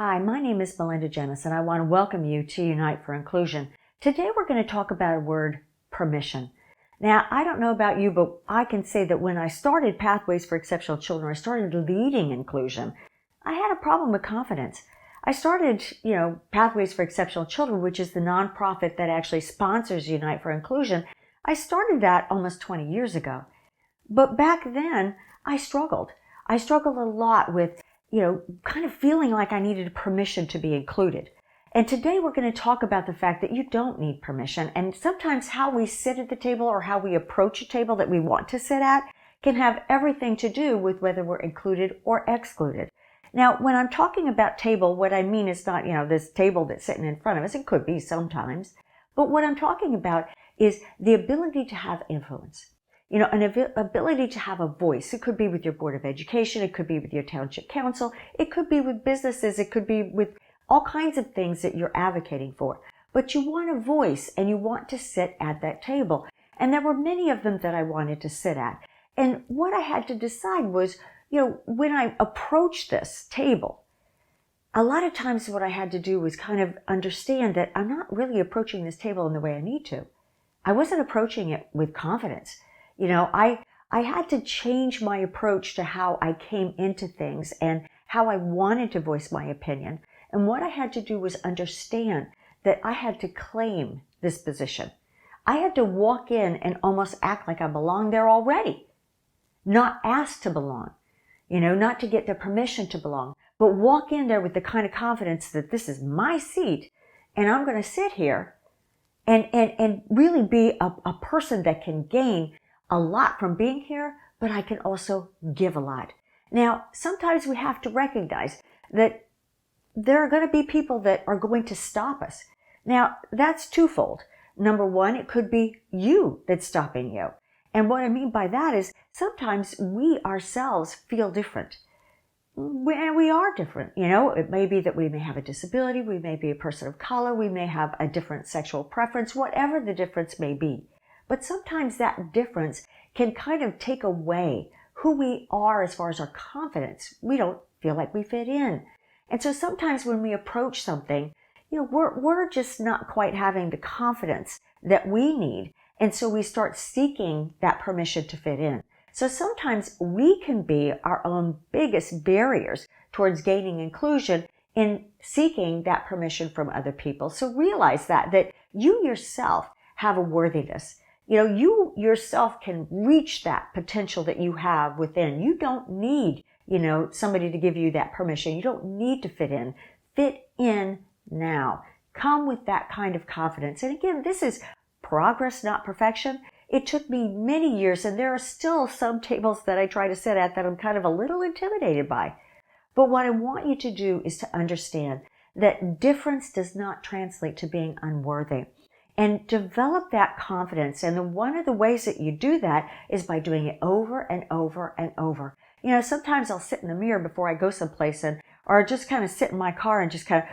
Hi, my name is Melinda Jennis, and I want to welcome you to Unite for Inclusion. Today we're going to talk about a word, permission. Now, I don't know about you, but I can say that when I started Pathways for Exceptional Children, I started leading inclusion, I had a problem with confidence. I started, Pathways for Exceptional Children, which is the nonprofit that actually sponsors Unite for Inclusion. I started that almost 20 years ago. But back then, I struggled. I struggled a lot with kind of feeling like I needed permission to be included. And today we're going to talk about the fact that you don't need permission. And sometimes how we sit at the table or how we approach a table that we want to sit at can have everything to do with whether we're included or excluded. Now, when I'm talking about table, what I mean is not, this table that's sitting in front of us. It could be sometimes. But what I'm talking about is the ability to have influence. An ability to have a voice. It could be with your Board of Education. It could be with your Township Council. It could be with businesses. It could be with all kinds of things that you're advocating for. But you want a voice and you want to sit at that table. And there were many of them that I wanted to sit at. And what I had to decide was, when I approached this table, a lot of times what I had to do was kind of understand that I'm not really approaching this table in the way I need to. I wasn't approaching it with confidence. I had to change my approach to how I came into things and how I wanted to voice my opinion. And what I had to do was understand that I had to claim this position. I had to walk in and almost act like I belonged there already. Not ask to belong, not to get the permission to belong, but walk in there with the kind of confidence that this is my seat and I'm going to sit here and really be a person that can gain a lot from being here, but I can also give a lot. Now, sometimes we have to recognize that there are going to be people that are going to stop us. Now, that's twofold. Number one, it could be you that's stopping you. And what I mean by that is sometimes we ourselves feel different. And we are different. It may be that we may have a disability, we may be a person of color, we may have a different sexual preference, whatever the difference may be. But sometimes that difference can kind of take away who we are as far as our confidence. We don't feel like we fit in. And so sometimes when we approach something, we're just not quite having the confidence that we need. And so we start seeking that permission to fit in. So sometimes we can be our own biggest barriers towards gaining inclusion in seeking that permission from other people. So realize that you yourself have a worthiness. You yourself can reach that potential that you have within. You don't need, somebody to give you that permission. You don't need to fit in. Fit in now. Come with that kind of confidence. And again, this is progress, not perfection. It took me many years, and there are still some tables that I try to sit at that I'm kind of a little intimidated by. But what I want you to do is to understand that difference does not translate to being unworthy. And develop that confidence. And one of the ways that you do that is by doing it over and over and over. Sometimes I'll sit in the mirror before I go someplace or just kind of sit in my car and just kind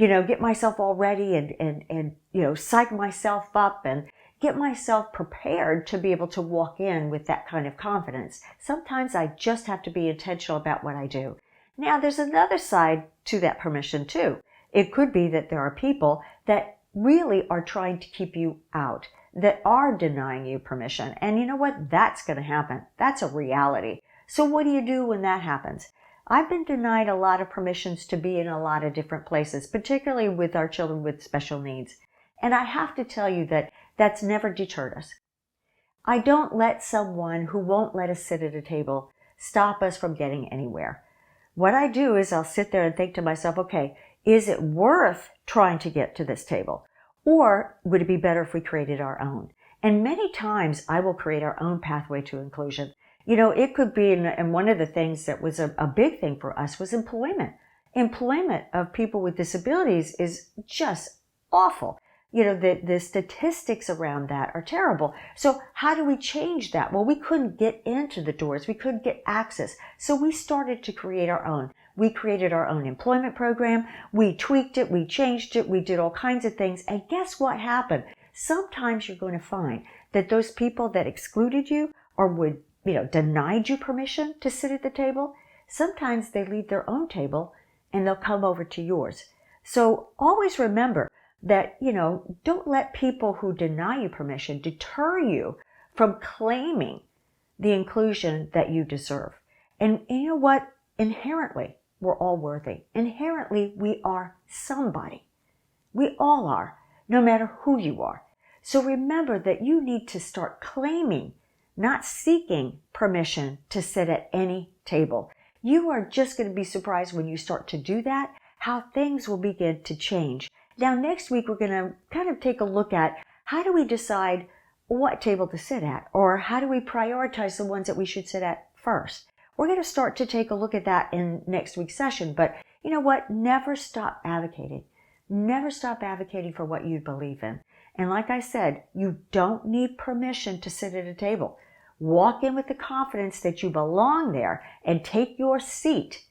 of, get myself all ready and psych myself up and get myself prepared to be able to walk in with that kind of confidence. Sometimes I just have to be intentional about what I do. Now, there's another side to that permission too. It could be that there are people that really are trying to keep you out, that are denying you permission. And you know what? That's going to happen. That's a reality. So what do you do when that happens? I've been denied a lot of permissions to be in a lot of different places, particularly with our children with special needs. And I have to tell you that that's never deterred us. I don't let someone who won't let us sit at a table stop us from getting anywhere. What I do is I'll sit there and think to myself, okay, is it worth trying to get to this table? Or would it be better if we created our own? And many times I will create our own pathway to inclusion. It could be, and one of the things that was a big thing for us was employment. Employment of people with disabilities is just awful. The statistics around that are terrible. So how do we change that? Well, we couldn't get into the doors. We couldn't get access. So we started to create our own. We created our own employment program. We tweaked it. We changed it. We did all kinds of things. And guess what happened? Sometimes you're going to find that those people that excluded you or would, denied you permission to sit at the table, sometimes they leave their own table and they'll come over to yours. So always remember that, don't let people who deny you permission deter you from claiming the inclusion that you deserve. And you know what? Inherently, we're all worthy. Inherently, we are somebody. We all are, no matter who you are. So remember that you need to start claiming, not seeking permission to sit at any table. You are just going to be surprised when you start to do that, how things will begin to change. Now, next week, we're going to kind of take a look at how do we decide what table to sit at, or how do we prioritize the ones that we should sit at first. We're going to start to take a look at that in next week's session. But you know what? Never stop advocating. Never stop advocating for what you believe in. And like I said, you don't need permission to sit at a table. Walk in with the confidence that you belong there and take your seat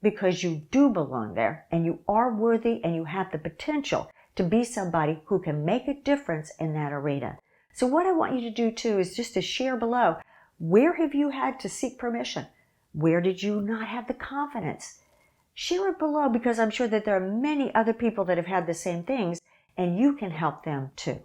because you do belong there and you are worthy and you have the potential to be somebody who can make a difference in that arena. So what I want you to do too is just to share below, where have you had to seek permission? Where did you not have the confidence? Share it below because I'm sure that there are many other people that have had the same things and you can help them too.